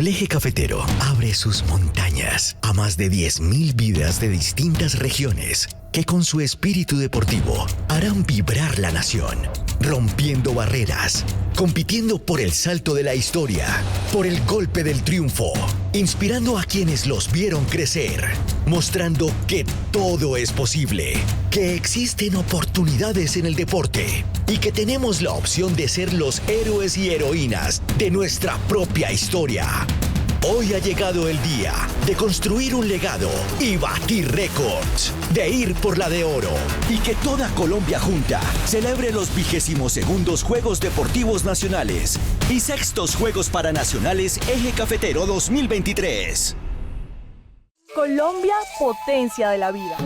El Eje Cafetero abre sus montañas a más de 10.000 vidas de distintas regiones que con su espíritu deportivo harán vibrar la nación, rompiendo barreras, compitiendo por el salto de la historia, por el golpe del triunfo, inspirando a quienes los vieron crecer, mostrando que todo es posible, que existen oportunidades en el deporte y que tenemos la opción de ser los héroes y heroínas de nuestra propia historia. Hoy ha llegado el día de construir un legado y batir récords, de ir por la de oro y que toda Colombia junta celebre los 22º Juegos Deportivos Nacionales y 6º Juegos Paranacionales Eje Cafetero 2023. Colombia, potencia de la vida.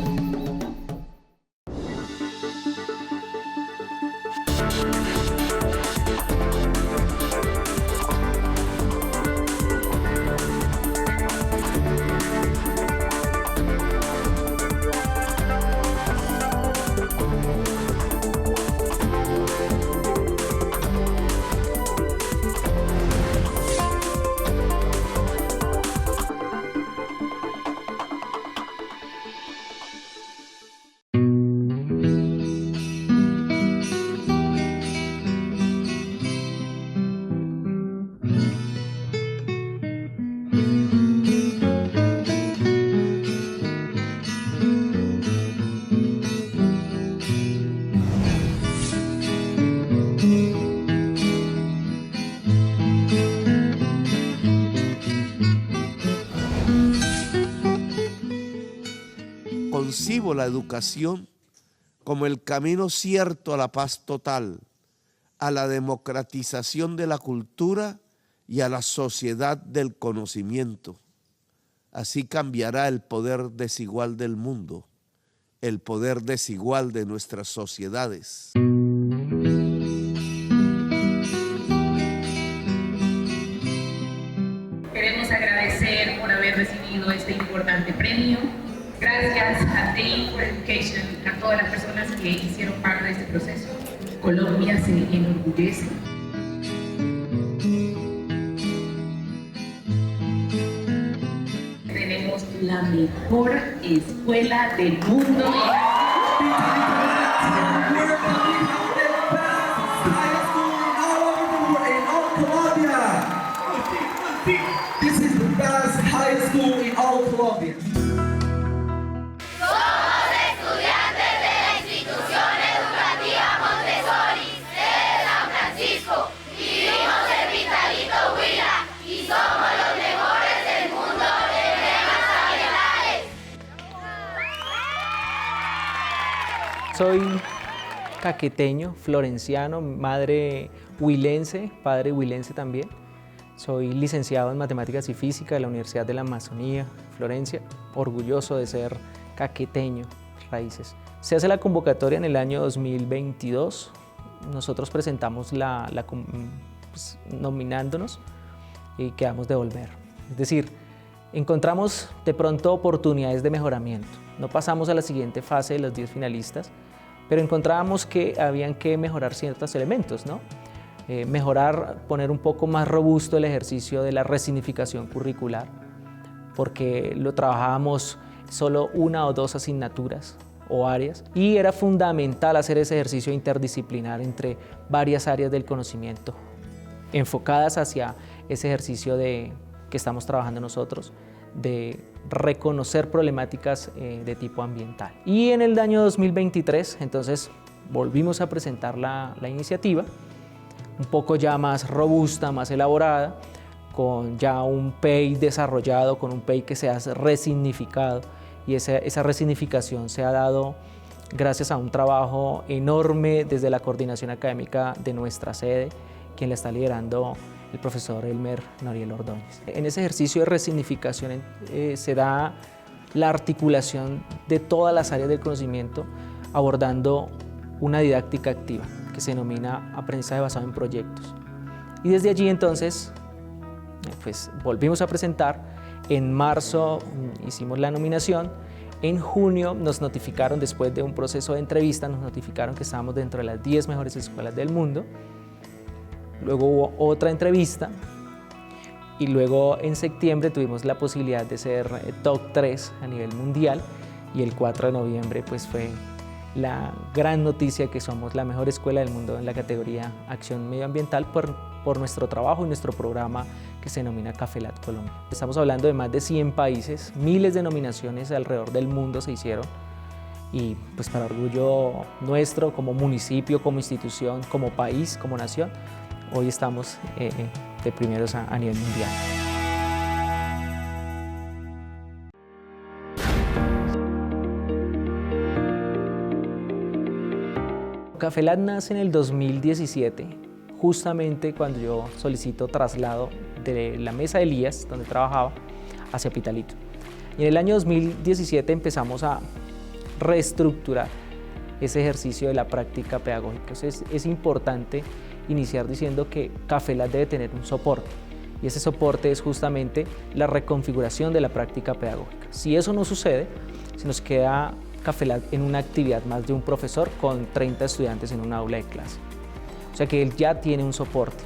Concibo la educación como el camino cierto a la paz total, a la democratización de la cultura y a la sociedad del conocimiento. Así cambiará el poder desigual del mundo, el poder desigual de nuestras sociedades. Queremos agradecer por haber recibido este importante premio. Gracias a Day for Education, a todas las personas que hicieron parte de este proceso. Colombia se enorgullece. Tenemos la mejor escuela del mundo. This is the best high school in all Colombia. Soy caqueteño, florenciano, madre huilense, padre huilense también. Soy licenciado en Matemáticas y Física de la Universidad de la Amazonía, Florencia, orgulloso de ser caqueteño, raíces. Se hace la convocatoria en el año 2022, nosotros presentamos nominándonos y quedamos de volver. Es decir, encontramos de pronto oportunidades de mejoramiento. No pasamos a la siguiente fase de los 10 finalistas, pero encontrábamos que habían que mejorar ciertos elementos, ¿no? Mejorar, poner un poco más robusto el ejercicio de la resignificación curricular, porque lo trabajábamos solo 1 o 2 asignaturas o áreas, y era fundamental hacer ese ejercicio interdisciplinar entre varias áreas del conocimiento, enfocadas hacia ese ejercicio que estamos trabajando nosotros, de reconocer problemáticas de tipo ambiental. Y en el año 2023, entonces, volvimos a presentar la iniciativa, un poco ya más robusta, más elaborada, con ya un PEI desarrollado, con un PEI que se ha resignificado, y esa resignificación se ha dado gracias a un trabajo enorme desde la coordinación académica de nuestra sede, quien la está liderando el profesor Elmer Noriel Ordóñez. En ese ejercicio de resignificación se da la articulación de todas las áreas del conocimiento, abordando una didáctica activa que se denomina aprendizaje basado en proyectos. Y desde allí entonces pues volvimos a presentar. En marzo hicimos la nominación. En junio nos notificaron, después de un proceso de entrevista, nos notificaron que estábamos dentro de las 10 mejores escuelas del mundo. Luego hubo otra entrevista y luego en septiembre tuvimos la posibilidad de ser top 3 a nivel mundial y el 4 de noviembre pues fue la gran noticia que somos la mejor escuela del mundo en la categoría Acción Medioambiental por nuestro trabajo y nuestro programa que se denomina Cafelat Colombia. Estamos hablando de más de 100 países, miles de nominaciones alrededor del mundo se hicieron y pues para orgullo nuestro como municipio, como institución, como país, como nación, hoy estamos de primeros a nivel mundial. Cafelat nace en el 2017, justamente cuando yo solicito traslado de la mesa de Elías, donde trabajaba, hacia Pitalito. Y en el año 2017 empezamos a reestructurar ese ejercicio de la práctica pedagógica. Entonces es importante iniciar diciendo que Cafelat debe tener un soporte y ese soporte es justamente la reconfiguración de la práctica pedagógica. Si eso no sucede, se nos queda Cafelat en una actividad más de un profesor con 30 estudiantes en un aula de clase. O sea que él ya tiene un soporte.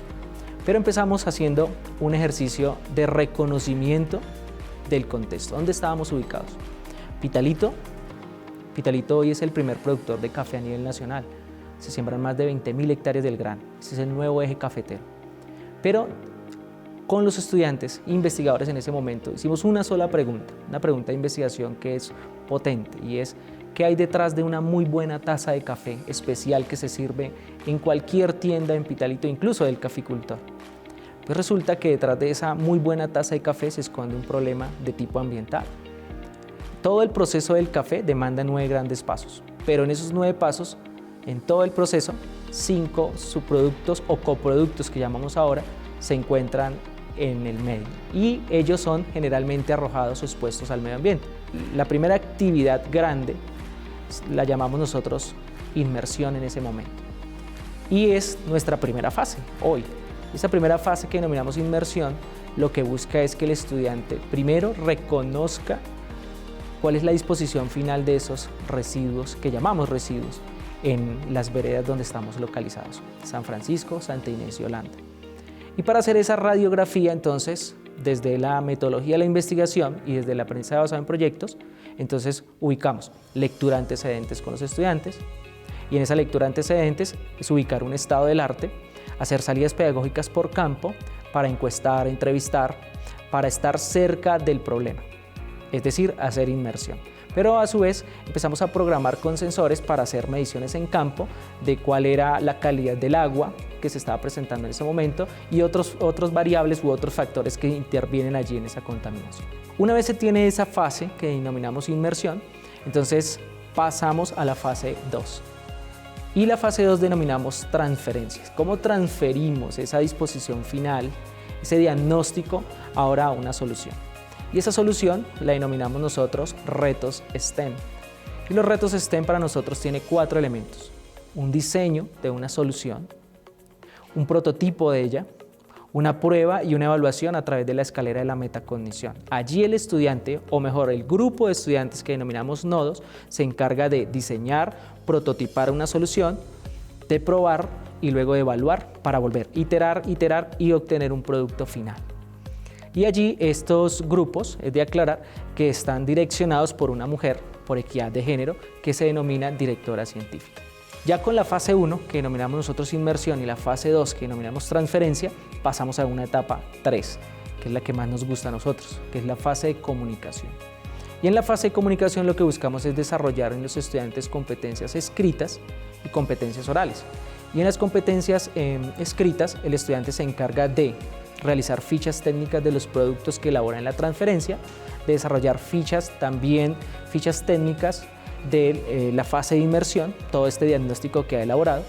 Pero empezamos haciendo un ejercicio de reconocimiento del contexto. ¿Dónde estábamos ubicados? Pitalito hoy es el primer productor de café a nivel nacional. Se siembran más de 20.000 hectáreas del grano. Ese es el nuevo eje cafetero. Pero con los estudiantes e investigadores en ese momento hicimos una sola pregunta, una pregunta de investigación que es potente y es ¿qué hay detrás de una muy buena taza de café especial que se sirve en cualquier tienda en Pitalito, incluso del caficultor? Pues resulta que detrás de esa muy buena taza de café se esconde un problema de tipo ambiental. Todo el proceso del café demanda 9 grandes pasos, pero en esos 9 pasos, en todo el proceso, 5 subproductos o coproductos que llamamos ahora se encuentran en el medio y ellos son generalmente arrojados o expuestos al medio ambiente. La primera actividad grande la llamamos nosotros inmersión en ese momento y es nuestra primera fase hoy. Esa primera fase que denominamos inmersión lo que busca es que el estudiante primero reconozca cuál es la disposición final de esos residuos que llamamos residuos en las veredas donde estamos localizados, San Francisco, Santa Inés y Holanda. Y para hacer esa radiografía, entonces, desde la metodología de la investigación y desde el aprendizaje basado en proyectos, entonces ubicamos lectura antecedentes con los estudiantes y en esa lectura antecedentes es ubicar un estado del arte, hacer salidas pedagógicas por campo para encuestar, entrevistar, para estar cerca del problema, es decir, hacer inmersión. Pero a su vez empezamos a programar con sensores para hacer mediciones en campo de cuál era la calidad del agua que se estaba presentando en ese momento y otros variables u otros factores que intervienen allí en esa contaminación. Una vez se tiene esa fase que denominamos inmersión, entonces pasamos a la fase 2. Y la fase 2 denominamos transferencias. ¿Cómo transferimos esa disposición final, ese diagnóstico, ahora a una solución? Y esa solución la denominamos nosotros retos STEM. Y los retos STEM para nosotros tienen 4 elementos. Un diseño de una solución, un prototipo de ella, una prueba y una evaluación a través de la escalera de la metacognición. Allí el estudiante, o mejor el grupo de estudiantes que denominamos nodos, se encarga de diseñar, prototipar una solución, de probar y luego de evaluar para volver a iterar y obtener un producto final. Y allí estos grupos, es de aclarar, que están direccionados por una mujer, por equidad de género, que se denomina directora científica. Ya con la fase 1, que denominamos nosotros inmersión, y la fase 2, que denominamos transferencia, pasamos a una etapa 3, que es la que más nos gusta a nosotros, que es la fase de comunicación. Y en la fase de comunicación lo que buscamos es desarrollar en los estudiantes competencias escritas y competencias orales. Y en las competencias escritas, el estudiante se encarga de realizar fichas técnicas de los productos que elabora en la transferencia, de desarrollar fichas técnicas de la fase de inmersión, todo este diagnóstico que ha elaborado,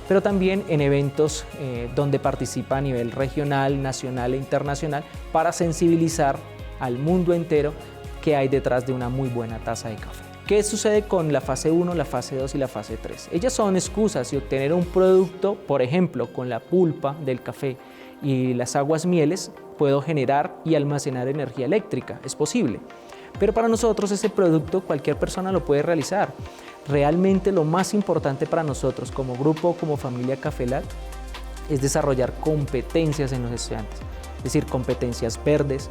pero también en eventos donde participa a nivel regional, nacional e internacional para sensibilizar al mundo entero que hay detrás de una muy buena taza de café. ¿Qué sucede con la fase 1, la fase 2 y la fase 3? Ellas son excusas y obtener un producto, por ejemplo, con la pulpa del café y las aguas mieles, puedo generar y almacenar energía eléctrica, es posible. Pero para nosotros ese producto cualquier persona lo puede realizar. Realmente lo más importante para nosotros como grupo, como familia Cafelat, es desarrollar competencias en los estudiantes. es decir, competencias verdes,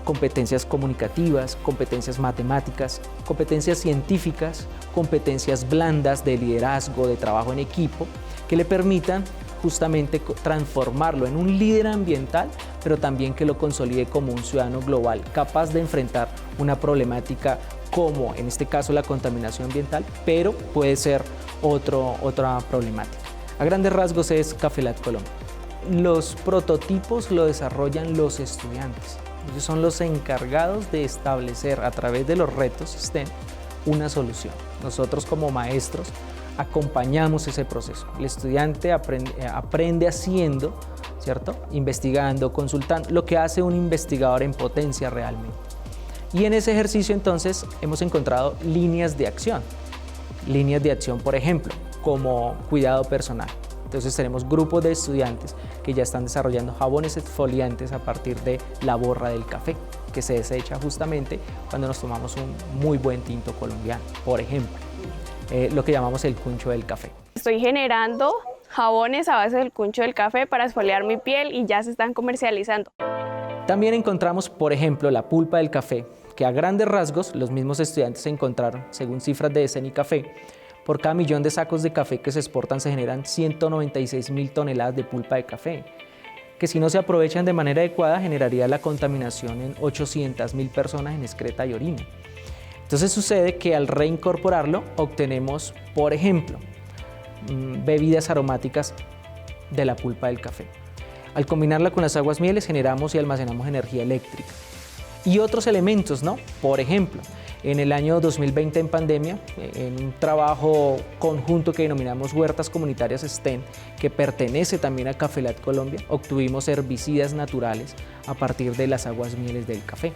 competencias comunicativas, competencias matemáticas, competencias científicas, competencias blandas de liderazgo, de trabajo en equipo, que le permitan justamente transformarlo en un líder ambiental, pero también que lo consolide como un ciudadano global, capaz de enfrentar una problemática como, en este caso, la contaminación ambiental, pero puede ser otra problemática. A grandes rasgos es Café Lat Colombia. Los prototipos lo desarrollan los estudiantes. Ellos son los encargados de establecer a través de los retos STEM una solución. Nosotros como maestros acompañamos ese proceso. El estudiante aprende haciendo, ¿cierto? Investigando, consultando, lo que hace un investigador en potencia realmente. Y en ese ejercicio entonces hemos encontrado líneas de acción. Líneas de acción, por ejemplo, como cuidado personal. Entonces tenemos grupos de estudiantes que ya están desarrollando jabones exfoliantes a partir de la borra del café, que se desecha justamente cuando nos tomamos un muy buen tinto colombiano, por ejemplo, lo que llamamos el cuncho del café. Estoy generando jabones a base del cuncho del café para exfoliar mi piel y ya se están comercializando. También encontramos, por ejemplo, la pulpa del café, que a grandes rasgos los mismos estudiantes encontraron, según cifras de Cenicafé, por cada millón de sacos de café que se exportan se generan 196.000 toneladas de pulpa de café, que si no se aprovechan de manera adecuada generaría la contaminación en 800.000 personas en excreta y orina. Entonces sucede que al reincorporarlo obtenemos, por ejemplo, bebidas aromáticas de la pulpa del café. Al combinarla con las aguas mieles generamos y almacenamos energía eléctrica. Y otros elementos, ¿no? Por ejemplo, en el año 2020 en pandemia, en un trabajo conjunto que denominamos Huertas Comunitarias STEM, que pertenece también a Café Lat Colombia, obtuvimos herbicidas naturales a partir de las aguas mieles del café.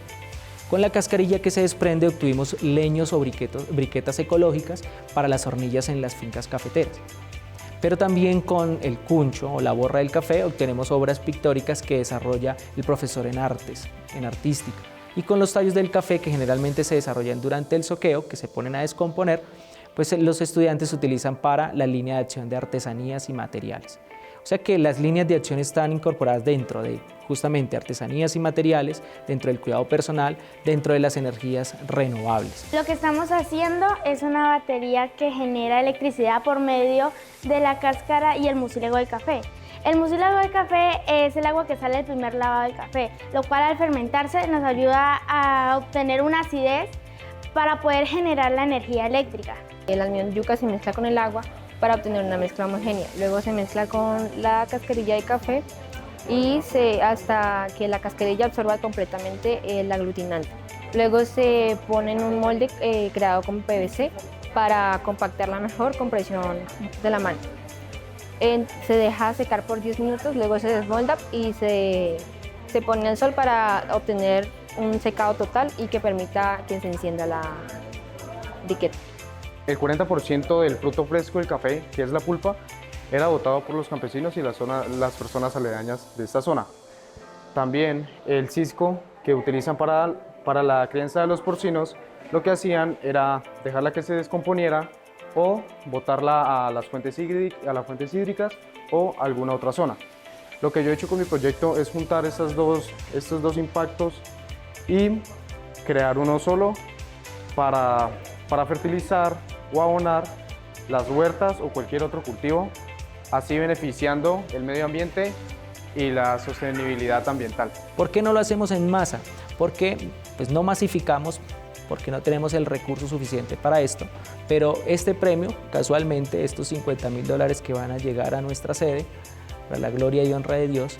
Con la cascarilla que se desprende obtuvimos leños o briquetas ecológicas para las hornillas en las fincas cafeteras. Pero también con el cuncho o la borra del café obtenemos obras pictóricas que desarrolla el profesor en artes, en artística. Y con los tallos del café que generalmente se desarrollan durante el soqueo, que se ponen a descomponer, pues los estudiantes utilizan para la línea de acción de artesanías y materiales. O sea que las líneas de acción están incorporadas dentro de justamente artesanías y materiales, dentro del cuidado personal, dentro de las energías renovables. Lo que estamos haciendo es una batería que genera electricidad por medio de la cáscara y el mucílago del café. El mucílago del café es el agua que sale del primer lavado del café, lo cual al fermentarse nos ayuda a obtener una acidez para poder generar la energía eléctrica. El almidón yuca se mezcla con el agua para obtener una mezcla homogénea. Luego se mezcla con la cascarilla de café y hasta que la cascarilla absorba completamente el aglutinante. Luego se pone en un molde creado con PVC para compactarla mejor con presión de la mano. Se deja secar por 10 minutos, luego se desmolda y se pone al sol para obtener un secado total y que permita que se encienda la briqueta. El 40% del fruto fresco del café, que es la pulpa, era botado por los campesinos y las personas aledañas de esta zona. También el cisco que utilizan para la crianza de los porcinos, lo que hacían era dejarla que se descomponiera o botarla a las fuentes hídricas o a alguna otra zona. Lo que yo he hecho con mi proyecto es juntar estos dos impactos y crear uno solo para fertilizar o abonar las huertas o cualquier otro cultivo, así beneficiando el medio ambiente y la sostenibilidad ambiental. ¿Por qué no lo hacemos en masa? Porque pues, no masificamos, porque no tenemos el recurso suficiente para esto, pero este premio, casualmente, estos $50.000 que van a llegar a nuestra sede, para la gloria y honra de Dios,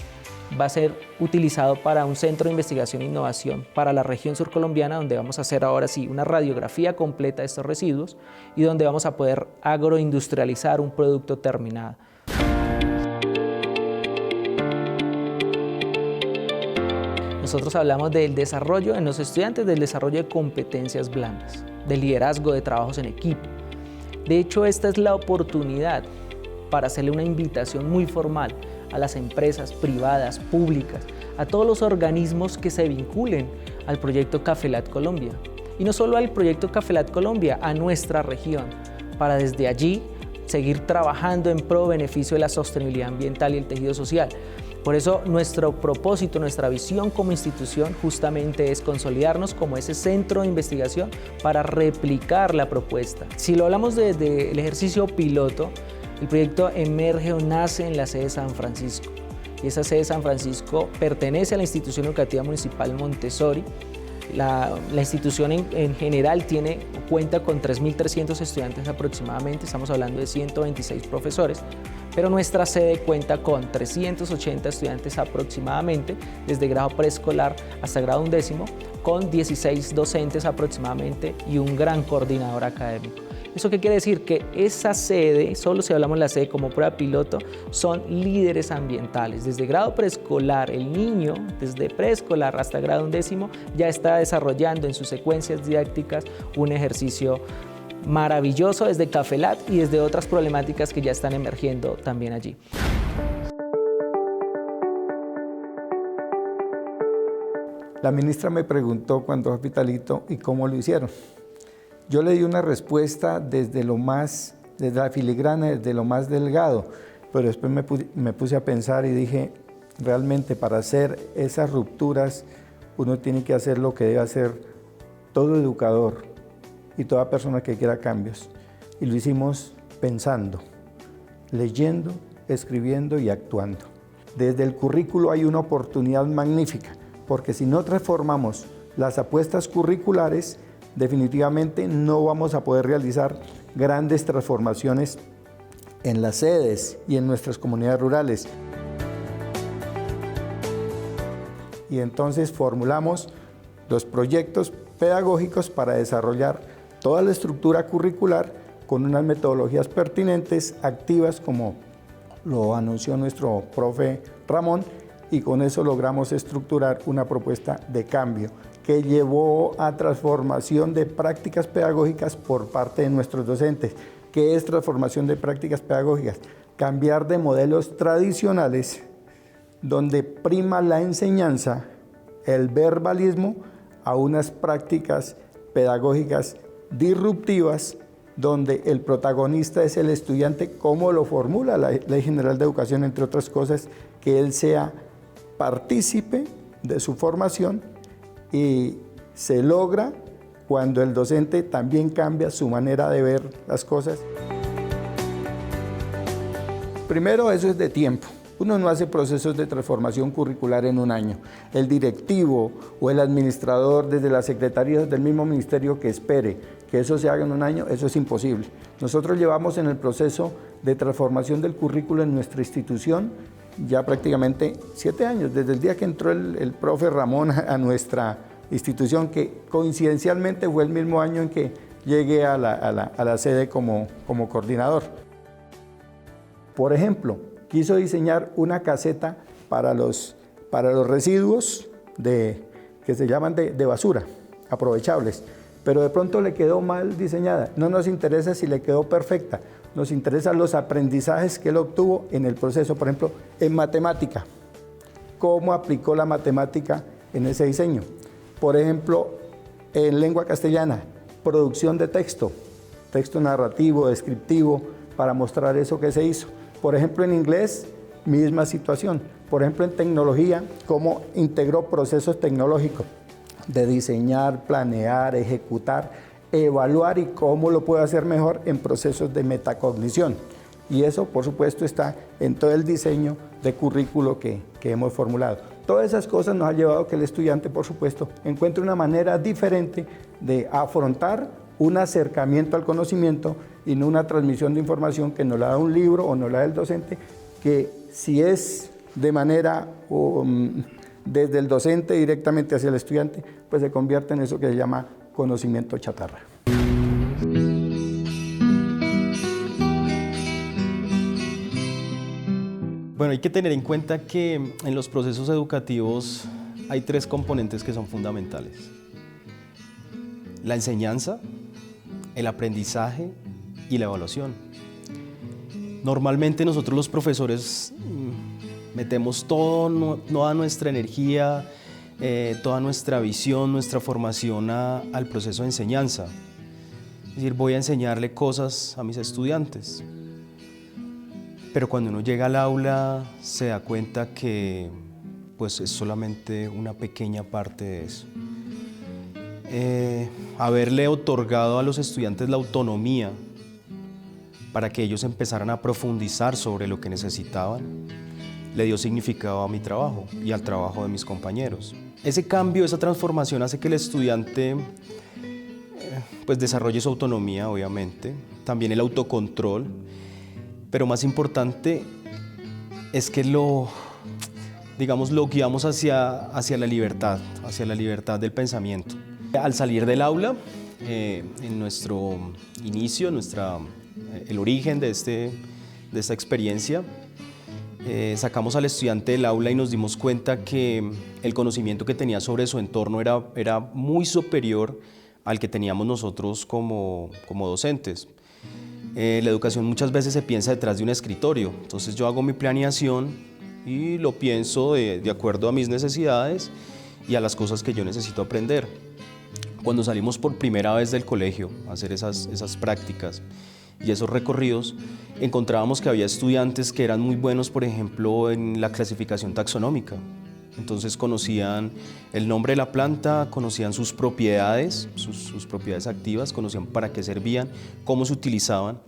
va a ser utilizado para un centro de investigación e innovación para la región surcolombiana, donde vamos a hacer ahora sí una radiografía completa de estos residuos y donde vamos a poder agroindustrializar un producto terminado. Nosotros hablamos del desarrollo en los estudiantes, del desarrollo de competencias blandas, de liderazgo, de trabajos en equipo. De hecho, esta es la oportunidad para hacerle una invitación muy formal a las empresas privadas, públicas, a todos los organismos que se vinculen al proyecto Café Lat Colombia. Y no solo al proyecto Café Lat Colombia, a nuestra región, para desde allí seguir trabajando en pro beneficio de la sostenibilidad ambiental y el tejido social. Por eso nuestro propósito, nuestra visión como institución justamente es consolidarnos como ese centro de investigación para replicar la propuesta. Si lo hablamos desde el ejercicio piloto, el proyecto emerge o nace en la sede de San Francisco. Y esa sede de San Francisco pertenece a la Institución Educativa Municipal Montessori. La institución en general cuenta con 3.300 estudiantes aproximadamente, estamos hablando de 126 profesores, pero nuestra sede cuenta con 380 estudiantes aproximadamente, desde grado preescolar hasta grado 11º, con 16 docentes aproximadamente y un gran coordinador académico. ¿Eso qué quiere decir? Que esa sede, solo si hablamos de la sede como prueba piloto, son líderes ambientales. Desde grado preescolar, el niño, desde preescolar hasta grado 11º, ya está desarrollando en sus secuencias didácticas un ejercicio maravilloso desde Cafelat y desde otras problemáticas que ya están emergiendo también allí. La ministra me preguntó cuando fue hospitalito y cómo lo hicieron. Yo le di una respuesta desde la filigrana, desde lo más delgado, pero después me puse a pensar y dije, realmente para hacer esas rupturas uno tiene que hacer lo que debe hacer todo educador y toda persona que quiera cambios. Y lo hicimos pensando, leyendo, escribiendo y actuando. Desde el currículo hay una oportunidad magnífica, porque si no transformamos las apuestas curriculares, definitivamente no vamos a poder realizar grandes transformaciones en las sedes y en nuestras comunidades rurales. Y entonces formulamos los proyectos pedagógicos para desarrollar toda la estructura curricular con unas metodologías pertinentes, activas, como lo anunció nuestro profe Ramón, y con eso logramos estructurar una propuesta de cambio que llevó a transformación de prácticas pedagógicas por parte de nuestros docentes. ¿Qué es transformación de prácticas pedagógicas? Cambiar de modelos tradicionales donde prima la enseñanza, el verbalismo, a unas prácticas pedagógicas disruptivas donde el protagonista es el estudiante, como lo formula la Ley General de Educación, entre otras cosas, que él sea partícipe de su formación, y se logra cuando el docente también cambia su manera de ver las cosas. Primero, eso es de tiempo. Uno no hace procesos de transformación curricular en un año. El directivo o el administrador desde la secretaría del mismo ministerio que espere que eso se haga en un año, eso es imposible. Nosotros llevamos en el proceso de transformación del currículo en nuestra institución ya prácticamente 7 años, desde el día que entró el profe Ramón a nuestra institución, que coincidencialmente fue el mismo año en que llegué a la sede como coordinador. Por ejemplo, quiso diseñar una caseta para los residuos que se llaman de basura, aprovechables, pero de pronto le quedó mal diseñada. No nos interesa si le quedó perfecta, nos interesan los aprendizajes que él obtuvo en el proceso. Por ejemplo, en matemática, cómo aplicó la matemática en ese diseño. Por ejemplo, en lengua castellana, producción de texto narrativo, descriptivo, para mostrar eso que se hizo. Por ejemplo, en inglés, misma situación. Por ejemplo, en tecnología, cómo integró procesos tecnológicos de diseñar, planear, ejecutar, evaluar, y cómo lo puede hacer mejor en procesos de metacognición. Y eso, por supuesto, está en todo el diseño de currículo que hemos formulado. Todas esas cosas nos han llevado a que el estudiante, por supuesto, encuentre una manera diferente de afrontar un acercamiento al conocimiento y no una transmisión de información que nos la da un libro o nos la da el docente, que si es de manera desde el docente directamente hacia el estudiante, pues se convierte en eso que se llama conocimiento chatarra. Bueno, hay que tener en cuenta que en los procesos educativos hay 3 componentes que son fundamentales: la enseñanza, el aprendizaje y la evaluación. Normalmente nosotros los profesores metemos toda nuestra energía, toda nuestra visión, nuestra formación al proceso de enseñanza. Es decir, voy a enseñarle cosas a mis estudiantes. pero cuando uno llega al aula se da cuenta que pues es solamente una pequeña parte de eso. Haberle otorgado a los estudiantes la autonomía para que ellos empezaran a profundizar sobre lo que necesitaban, le dio significado a mi trabajo y al trabajo de mis compañeros. Ese cambio, esa transformación hace que el estudiante pues desarrolle su autonomía, obviamente, también el autocontrol, pero más importante es que lo guiamos hacia la libertad del pensamiento. Al salir del aula, en nuestro inicio, el origen de esta experiencia, sacamos al estudiante del aula y nos dimos cuenta que el conocimiento que tenía sobre su entorno era muy superior al que teníamos nosotros como docentes. La educación muchas veces se piensa detrás de un escritorio, entonces yo hago mi planeación y lo pienso de acuerdo a mis necesidades y a las cosas que yo necesito aprender. Cuando salimos por primera vez del colegio a hacer esas prácticas y esos recorridos, encontrábamos que había estudiantes que eran muy buenos, por ejemplo, en la clasificación taxonómica. Entonces conocían el nombre de la planta, conocían sus propiedades, sus propiedades activas, conocían para qué servían, cómo se utilizaban.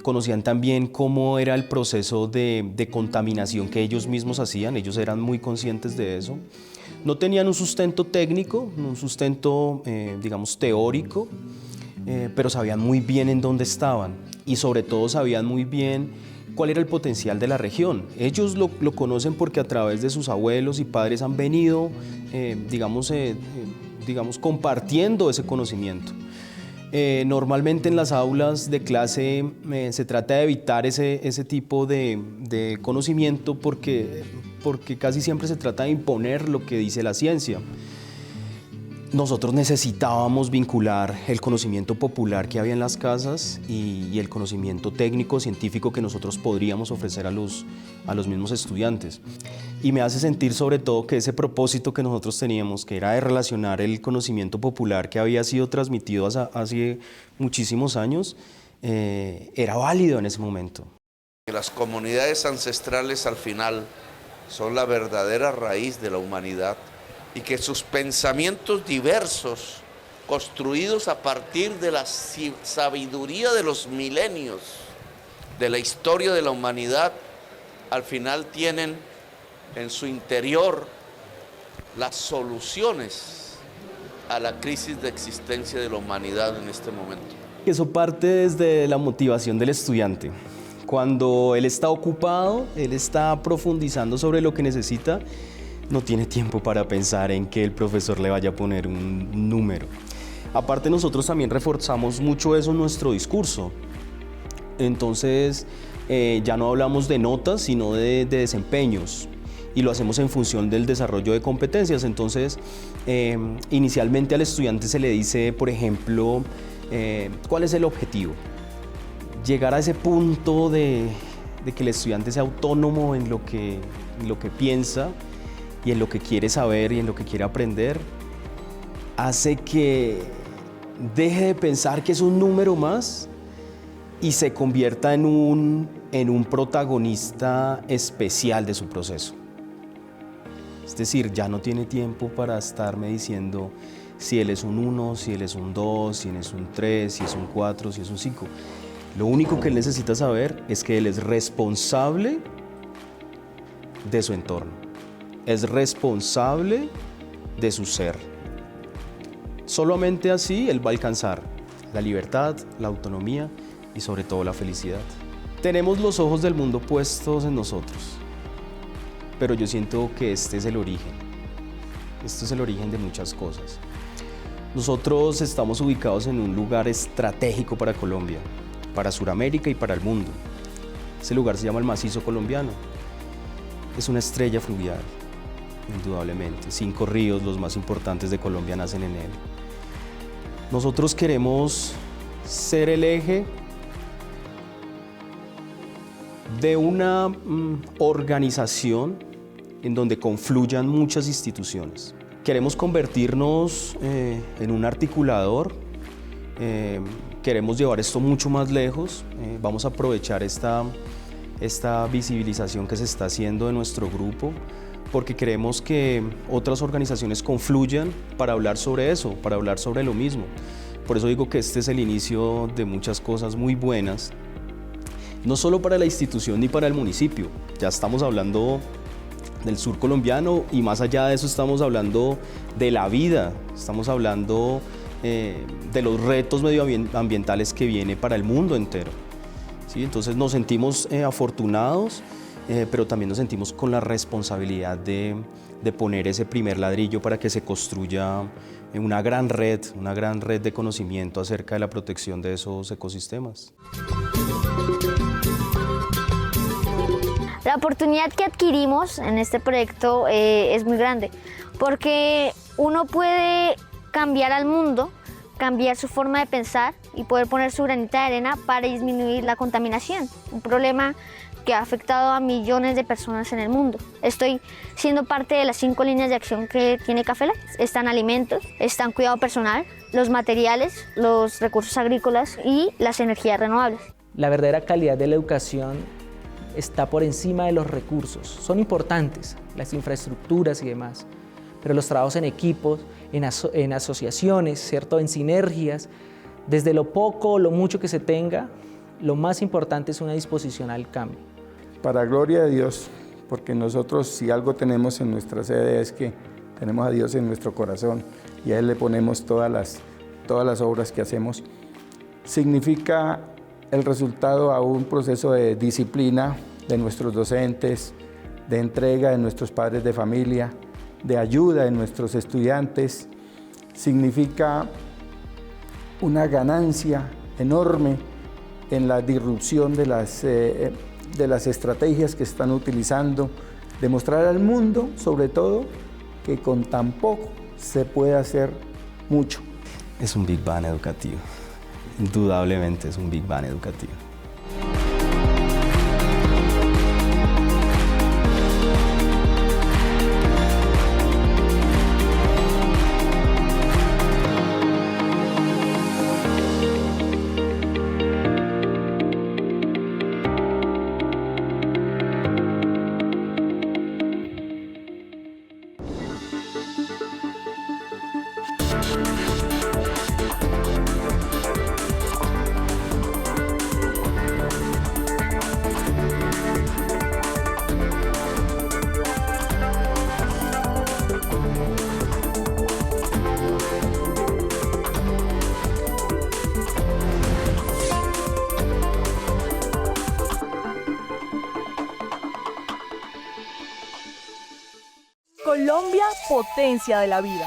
Conocían también cómo era el proceso de contaminación que ellos mismos hacían, ellos eran muy conscientes de eso. No tenían un sustento técnico, un sustento, digamos, teórico, pero sabían muy bien en dónde estaban y sobre todo sabían muy bien cuál era el potencial de la región. Ellos lo conocen porque a través de sus abuelos y padres han venido, digamos, compartiendo ese conocimiento. Normalmente en las aulas de clase se trata de evitar ese tipo de conocimiento porque casi siempre se trata de imponer lo que dice la ciencia. Nosotros necesitábamos vincular el conocimiento popular que había en las casas y el conocimiento técnico, científico que nosotros podríamos ofrecer a los mismos estudiantes. Y me hace sentir sobre todo que ese propósito que nosotros teníamos, que era de relacionar el conocimiento popular que había sido transmitido hace muchísimos años, era válido en ese momento. Las comunidades ancestrales al final son la verdadera raíz de la humanidad y que sus pensamientos diversos, construidos a partir de la sabiduría de los milenios, de la historia de la humanidad, al final tienen en su interior las soluciones a la crisis de existencia de la humanidad en este momento. Eso parte desde la motivación del estudiante. Cuando él está ocupado, él está profundizando sobre lo que necesita, no tiene tiempo para pensar en que el profesor le vaya a poner un número. Aparte, nosotros también reforzamos mucho eso en nuestro discurso. Entonces, ya no hablamos de notas, sino de desempeños. Y lo hacemos en función del desarrollo de competencias. Entonces, inicialmente al estudiante se le dice, por ejemplo, ¿cuál es el objetivo? Llegar a ese punto de que el estudiante sea autónomo en lo que piensa y en lo que quiere saber y en lo que quiere aprender, hace que deje de pensar que es un número más y se convierta en un protagonista especial de su proceso. Es decir, ya no tiene tiempo para estarme diciendo si él es un 1, si él es un 2, si él es un 3, si es un 4, si es un 5. Lo único que él necesita saber es que él es responsable de su entorno. Es responsable de su ser. Solamente así él va a alcanzar la libertad, la autonomía y sobre todo la felicidad. Tenemos los ojos del mundo puestos en nosotros, pero yo siento que este es el origen. Este es el origen de muchas cosas. Nosotros estamos ubicados en un lugar estratégico para Colombia, para Sudamérica y para el mundo. Ese lugar se llama el Macizo Colombiano. Es una estrella fluvial, indudablemente. 5 ríos, los más importantes de Colombia, nacen en él. Nosotros queremos ser el eje de una organización en donde confluyan muchas instituciones. Queremos convertirnos en un articulador Queremos llevar esto mucho más lejos, vamos a aprovechar esta visibilización que se está haciendo de nuestro grupo, porque queremos que otras organizaciones confluyan para hablar sobre eso, para hablar sobre lo mismo. Por eso digo que este es el inicio de muchas cosas muy buenas, no solo para la institución ni para el municipio. Ya estamos hablando del sur colombiano y más allá de eso estamos hablando de la vida, estamos hablando de los retos medioambientales que viene para el mundo entero. ¿Sí? Entonces nos sentimos afortunados, pero también nos sentimos con la responsabilidad de poner ese primer ladrillo para que se construya una gran red de conocimiento acerca de la protección de esos ecosistemas. La oportunidad que adquirimos en este proyecto es muy grande, porque uno puede cambiar al mundo, cambiar su forma de pensar y poder poner su granita de arena para disminuir la contaminación, un problema que ha afectado a millones de personas en el mundo. Estoy siendo parte de las 5 líneas de acción que tiene Café Light. Están alimentos, están cuidado personal, los materiales, los recursos agrícolas y las energías renovables. La verdadera calidad de la educación está por encima de los recursos. Son importantes las infraestructuras y demás, pero los trabajos en equipos, en asociaciones, ¿cierto? En sinergias, desde lo poco o lo mucho que se tenga, lo más importante es una disposición al cambio. Para gloria de Dios, porque nosotros si algo tenemos en nuestra sede es que tenemos a Dios en nuestro corazón y a Él le ponemos todas las obras que hacemos. Significa el resultado a un proceso de disciplina de nuestros docentes, de entrega de nuestros padres de familia, de ayuda de nuestros estudiantes. Significa una ganancia enorme en la disrupción de las estrategias que están utilizando, demostrar al mundo, sobre todo, que con tan poco se puede hacer mucho. Es un Big Bang educativo, indudablemente es un Big Bang educativo. Colombia, potencia de la vida.